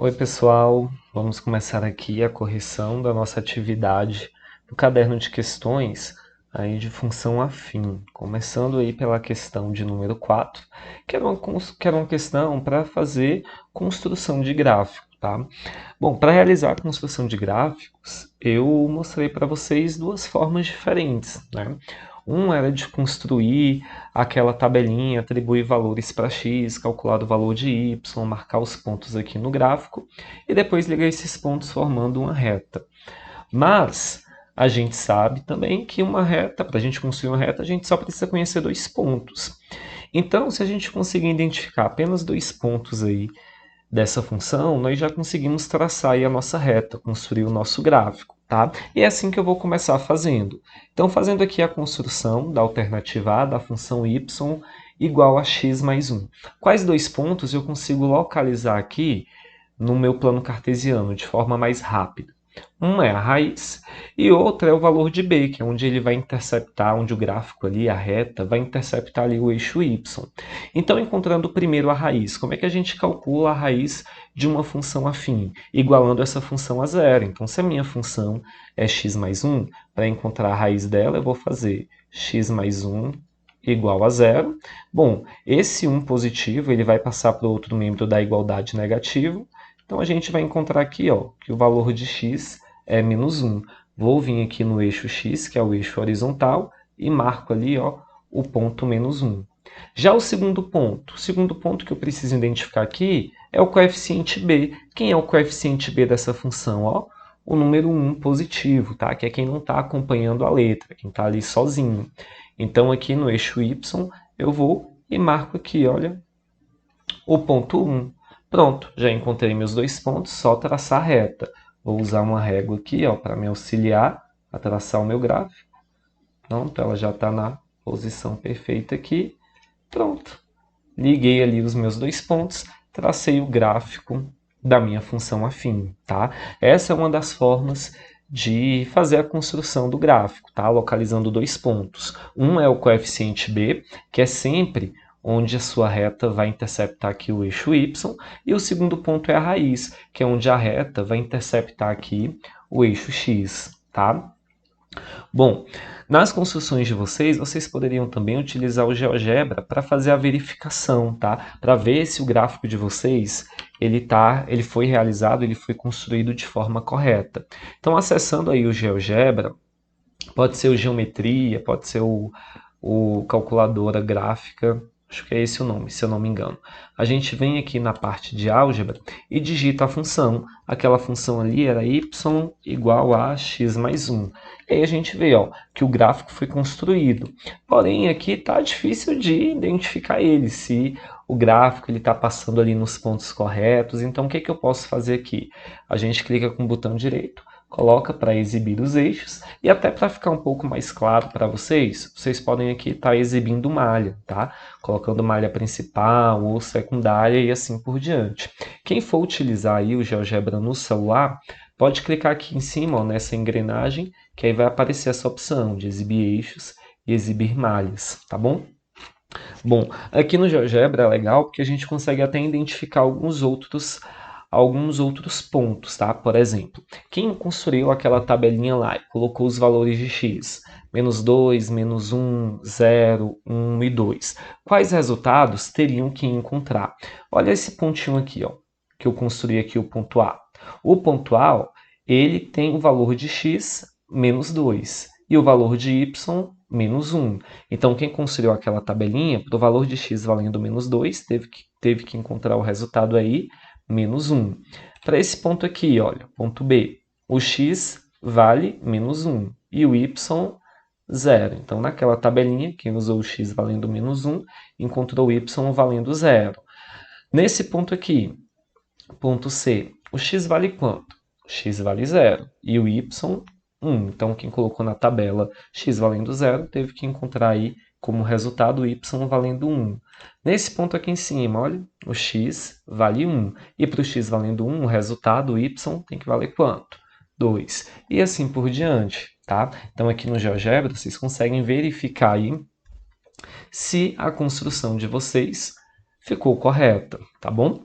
Oi, pessoal. Vamos começar aqui a correção da nossa atividade do caderno de questões aí de função afim. Começando aí pela questão de número 4, que era uma questão para fazer construção de gráfico, tá? Bom, para realizar a construção de gráficos, eu mostrei para vocês duas formas diferentes, né? Um era de construir aquela tabelinha, atribuir valores para x, calcular o valor de y, marcar os pontos aqui no gráfico e depois ligar esses pontos formando uma reta. Mas a gente sabe também que uma reta, para a gente construir uma reta, a gente só precisa conhecer dois pontos. Então, se a gente conseguir identificar apenas dois pontos aí dessa função, nós já conseguimos traçar aí a nossa reta, construir o nosso gráfico, tá? E é assim que eu vou começar fazendo. Então, fazendo aqui a construção da alternativa A da função y igual a x mais 1. Quais dois pontos eu consigo localizar aqui no meu plano cartesiano de forma mais rápida? Um é a raiz e outro é o valor de b, que é onde ele vai interceptar, onde o gráfico ali, a reta, vai interceptar ali o eixo y. Então, encontrando primeiro a raiz, como é que a gente calcula a raiz de uma função afim? Igualando essa função a zero. Então, se a minha função é x mais 1, para encontrar a raiz dela, eu vou fazer x mais 1 igual a zero. Bom, esse 1 positivo ele vai passar para o outro membro da igualdade negativo. Então, a gente vai encontrar aqui que o valor de x é menos 1. Vou vir aqui no eixo x, que é o eixo horizontal, e marco ali o ponto menos 1. Já o segundo ponto que eu preciso identificar aqui é o coeficiente b. Quem é o coeficiente b dessa função? O número 1 positivo, tá? Que é quem não está acompanhando a letra, quem está ali sozinho. Então, aqui no eixo y, eu vou e marco aqui, olha, o ponto 1. Pronto, já encontrei meus dois pontos, só traçar a reta. Vou usar uma régua aqui para me auxiliar a traçar o meu gráfico. Pronto, ela já está na posição perfeita aqui. Pronto, liguei ali os meus dois pontos, tracei o gráfico da minha função afim, tá? Essa é uma das formas de fazer a construção do gráfico, tá? Localizando dois pontos. Um é o coeficiente b, que é sempre onde a sua reta vai interceptar aqui o eixo y, e o segundo ponto é a raiz, que é onde a reta vai interceptar aqui o eixo x, tá? Bom, nas construções de vocês, vocês poderiam também utilizar o GeoGebra para fazer a verificação, tá? Para ver se o gráfico de vocês ele foi realizado, ele foi construído de forma correta. Então, acessando aí o GeoGebra, pode ser o Geometria, pode ser o Calculadora Gráfica, acho que é esse o nome, se eu não me engano. A gente vem aqui na parte de álgebra e digita a função. Aquela função ali era y igual a x mais 1. E aí a gente vê que o gráfico foi construído. Porém, aqui está difícil de identificar ele, se o gráfico está passando ali nos pontos corretos. Então, o que eu posso fazer aqui? A gente clica com o botão direito, coloca para exibir os eixos e até para ficar um pouco mais claro para vocês, vocês podem aqui estar exibindo malha, tá? Colocando malha principal ou secundária e assim por diante. Quem for utilizar aí o GeoGebra no celular, pode clicar aqui em cima nessa engrenagem, que aí vai aparecer essa opção de exibir eixos e exibir malhas, tá bom? Bom, aqui no GeoGebra é legal porque a gente consegue até identificar alguns outros pontos, tá? Por exemplo, quem construiu aquela tabelinha lá e colocou os valores de x, menos 2, menos 1, 0, 1 e 2, quais resultados teriam que encontrar? Olha esse pontinho aqui, que eu construí aqui, o ponto A. O ponto A, ele tem o valor de x menos 2 e o valor de y menos 1. Então, quem construiu aquela tabelinha, para o valor de x valendo menos 2, teve que encontrar o resultado aí, menos 1. Para esse ponto aqui, olha, ponto B, o x vale menos 1 e o y, 0. Então, naquela tabelinha, quem usou o x valendo menos 1, encontrou o y valendo 0. Nesse ponto aqui, ponto C, o x vale quanto? O x vale 0 e o y, 1. Então, quem colocou na tabela x valendo 0, teve que encontrar aí como resultado y valendo 1. Nesse ponto aqui em cima, olha, o x vale 1. E para o x valendo 1, o resultado y tem que valer quanto? 2. E assim por diante, tá? Então, aqui no GeoGebra, vocês conseguem verificar aí se a construção de vocês ficou correta, tá bom?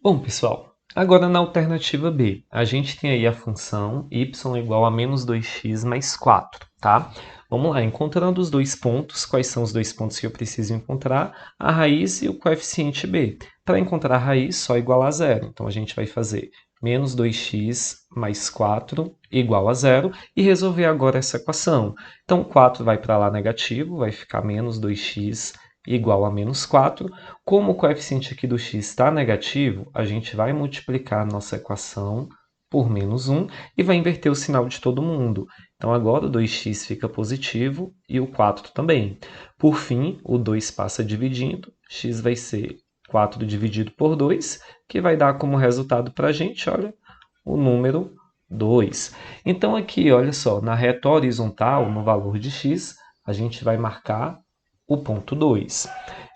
Bom, pessoal, agora na alternativa B, a gente tem aí a função y igual a menos 2x mais 4, tá? Vamos lá, encontrando os dois pontos, quais são os dois pontos que eu preciso encontrar? A raiz e o coeficiente b. Para encontrar a raiz, só igual a zero. Então, a gente vai fazer menos 2x mais 4 igual a zero e resolver agora essa equação. Então, 4 vai para lá negativo, vai ficar menos 2x igual a menos 4. Como o coeficiente aqui do x está negativo, a gente vai multiplicar a nossa equação por menos 1 e vai inverter o sinal de todo mundo. Então, agora o 2x fica positivo e o 4 também. Por fim, o 2 passa dividindo, x vai ser 4 dividido por 2, que vai dar como resultado para a gente, olha, o número 2. Então, aqui, olha só, na reta horizontal, no valor de x, a gente vai marcar o ponto 2.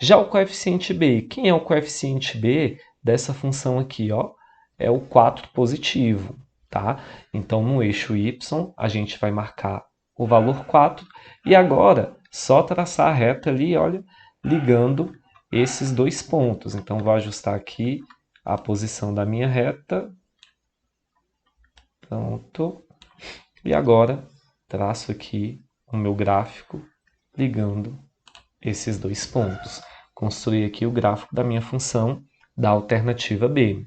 Já o coeficiente b, quem é o coeficiente b dessa função aqui? Ó? É o 4 positivo. Tá? Então, no eixo y, a gente vai marcar o valor 4. E agora, só traçar a reta ali, olha, ligando esses dois pontos. Então, vou ajustar aqui a posição da minha reta. Pronto. E agora, traço aqui o meu gráfico ligando esses dois pontos. Construir aqui o gráfico da minha função da alternativa B.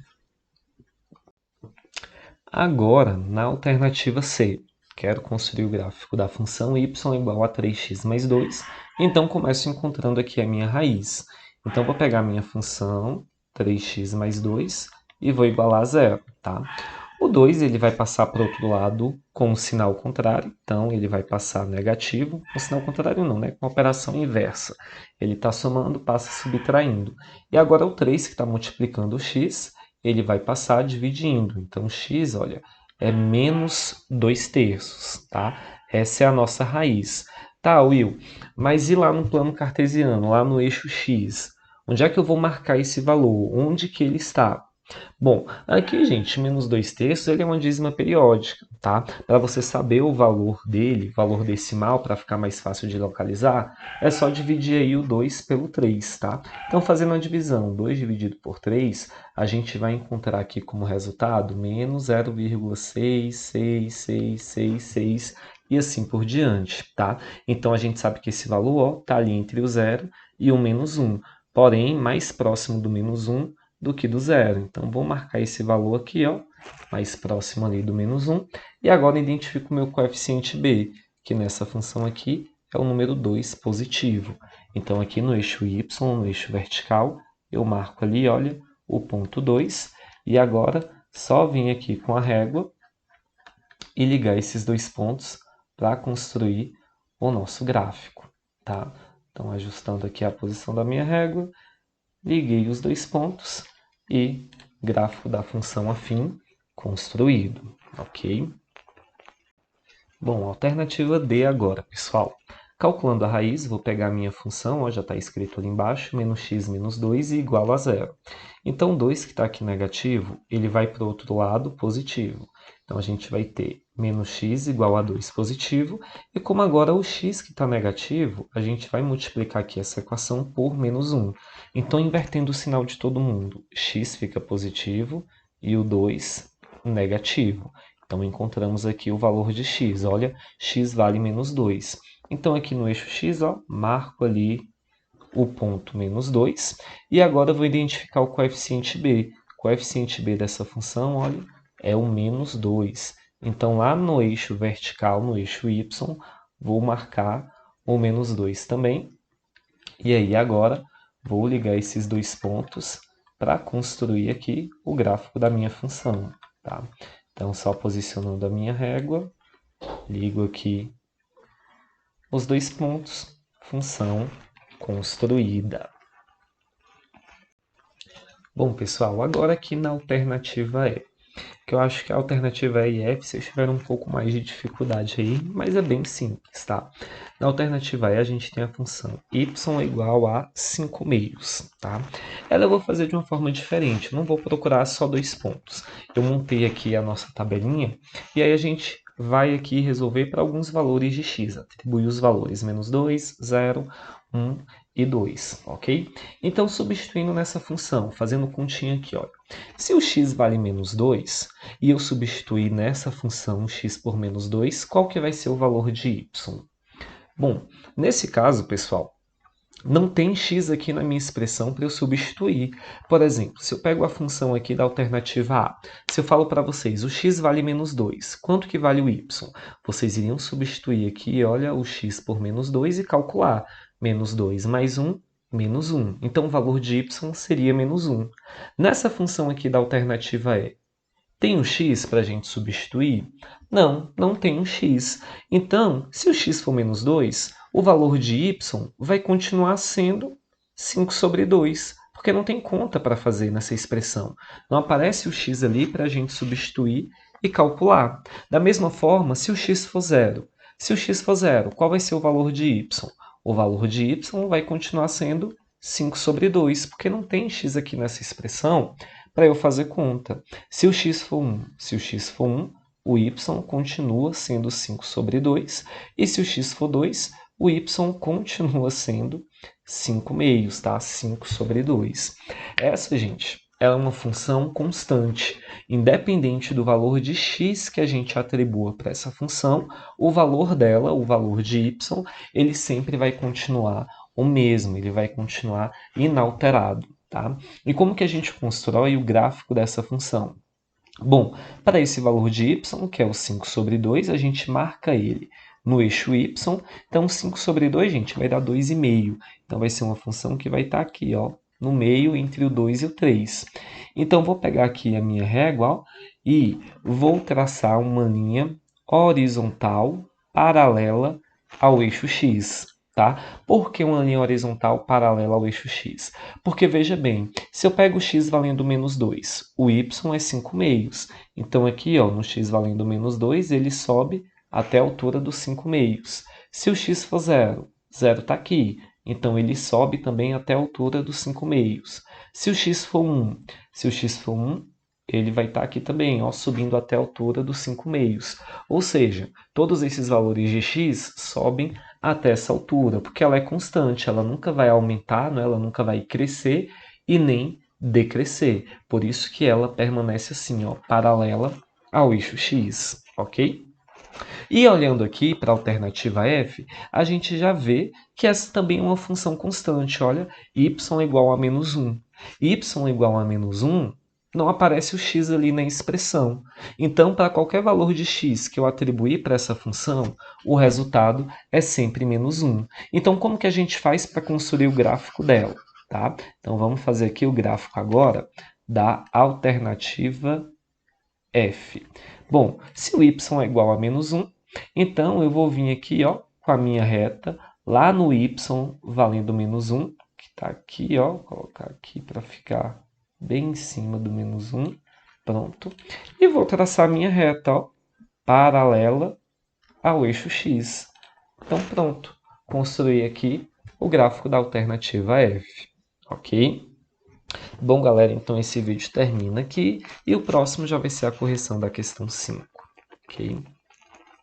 Agora, na alternativa C, quero construir o gráfico da função y igual a 3x mais 2, então começo encontrando aqui a minha raiz. Então, vou pegar a minha função 3x mais 2 e vou igualar a zero. Tá? O 2 ele vai passar para o outro lado com o sinal contrário, então ele vai passar negativo, com sinal contrário não, né? Com a operação inversa. Ele está somando, passa subtraindo. E agora o 3 que está multiplicando o x, ele vai passar dividindo. Então x, olha, é menos 2 terços, tá? Essa é a nossa raiz. Tá, Will, mas e lá no plano cartesiano, lá no eixo x? Onde é que eu vou marcar esse valor? Onde que ele está? Bom, aqui, gente, menos 2 terços, ele é uma dízima periódica, tá? Para você saber o valor dele, valor decimal, para ficar mais fácil de localizar, é só dividir aí o 2 pelo 3, tá? Então, fazendo a divisão, 2 dividido por 3, a gente vai encontrar aqui como resultado menos 0,66666 e assim por diante, tá? Então, a gente sabe que esse valor está ali entre o 0 e o menos 1, porém, mais próximo do menos 1 do que do zero. Então, vou marcar esse valor aqui, ó, mais próximo ali do menos 1. E agora identifico o meu coeficiente b, que nessa função aqui é o número 2 positivo. Então, aqui no eixo y, no eixo vertical, eu marco ali, olha, o ponto 2. E agora, só vim aqui com a régua e ligar esses dois pontos para construir o nosso gráfico, tá? Então, ajustando aqui a posição da minha régua, liguei os dois pontos e gráfico da função afim construído, ok? Bom, alternativa D agora, pessoal. Calculando a raiz, vou pegar a minha função, ó, já está escrito ali embaixo, menos x menos 2 e igual a zero. Então, 2 que está aqui negativo, ele vai para o outro lado positivo. Então, a gente vai ter menos x igual a 2 positivo. E como agora o x que está negativo, a gente vai multiplicar aqui essa equação por menos 1. Então, invertendo o sinal de todo mundo, x fica positivo e o 2 negativo. Então, encontramos aqui o valor de x. Olha, x vale menos 2. Então, aqui no eixo x, ó, marco ali o ponto menos 2. E agora eu vou identificar o coeficiente b. O coeficiente b dessa função, olha, é o menos 2. Então, lá no eixo vertical, no eixo y, vou marcar o menos 2 também. E aí, agora, vou ligar esses dois pontos para construir aqui o gráfico da minha função. Tá? Então, só posicionando a minha régua, ligo aqui os dois pontos, função construída. Bom, pessoal, agora aqui na alternativa E, que eu acho que a alternativa E e F vocês tiveram um pouco mais de dificuldade aí, mas é bem simples, tá? Na alternativa E a gente tem a função y igual a 5 meios, tá? Ela eu vou fazer de uma forma diferente, eu não vou procurar só dois pontos. Eu montei aqui a nossa tabelinha e aí a gente vai aqui resolver para alguns valores de x, atribuir os valores menos 2, 0, 1 e 2, ok? Então, substituindo nessa função, fazendo continha aqui, olha. Se o x vale menos 2, e eu substituir nessa função x por menos 2, qual que vai ser o valor de y? Bom, nesse caso, pessoal, não tem x aqui na minha expressão para eu substituir. Por exemplo, se eu pego a função aqui da alternativa A, se eu falo para vocês, o x vale menos 2, quanto que vale o y? Vocês iriam substituir aqui, olha, o x por menos 2 e calcular. Menos 2 mais 1, menos 1. Então, o valor de y seria menos 1. Nessa função aqui da alternativa E, tem um x para a gente substituir? Não, não tem um x. Então, se o x for menos 2, o valor de y vai continuar sendo 5 sobre 2, porque não tem conta para fazer nessa expressão. Não aparece o x ali para a gente substituir e calcular. Da mesma forma, se o x for zero. Se o x for zero, qual vai ser o valor de y? O valor de y vai continuar sendo 5 sobre 2, porque não tem x aqui nessa expressão para eu fazer conta. Se o x for 1, o y continua sendo 5 sobre 2, e se o x for 2, o y continua sendo 5 meios, tá? 5 sobre 2. Essa, gente, é uma função constante. Independente do valor de x que a gente atribua para essa função, o valor dela, o valor de y, ele sempre vai continuar o mesmo, ele vai continuar inalterado. Tá? E como que a gente constrói o gráfico dessa função? Bom, para esse valor de y, que é o 5 sobre 2, a gente marca ele no eixo y. Então, 5 sobre 2, gente, vai dar 2,5. Então, vai ser uma função que vai estar aqui, ó, no meio entre o 2 e o 3. Então, vou pegar aqui a minha régua, ó, e vou traçar uma linha horizontal paralela ao eixo x. Tá? Por que uma linha horizontal paralela ao eixo x? Porque, veja bem, se eu pego o x valendo menos 2, o y é 5 meios. Então, aqui, ó, no x valendo menos 2, ele sobe até a altura dos 5 meios. Se o x for zero, zero está aqui. Então, ele sobe também até a altura dos 5 meios. Se o x for 1, ele vai estar aqui também, ó, subindo até a altura dos 5 meios. Ou seja, todos esses valores de x sobem até essa altura, porque ela é constante, ela nunca vai aumentar, né? Ela nunca vai crescer e nem decrescer. Por isso que ela permanece assim, ó, paralela ao eixo x, ok? E olhando aqui para a alternativa f, a gente já vê que essa também é uma função constante. Olha, y igual a menos 1. Y igual a menos 1, não aparece o x ali na expressão. Então, para qualquer valor de x que eu atribuir para essa função, o resultado é sempre menos 1. Então, como que a gente faz para construir o gráfico dela? Tá? Então, vamos fazer aqui o gráfico agora da alternativa f. Bom, se o y é igual a menos 1, então eu vou vir aqui, ó, com a minha reta, lá no y valendo menos 1, que está aqui, ó, vou colocar aqui para ficar bem em cima do menos 1, pronto. E vou traçar a minha reta, ó, paralela ao eixo x. Então, pronto, construí aqui o gráfico da alternativa f, ok? Bom, galera, então esse vídeo termina aqui e o próximo já vai ser a correção da questão 5, ok?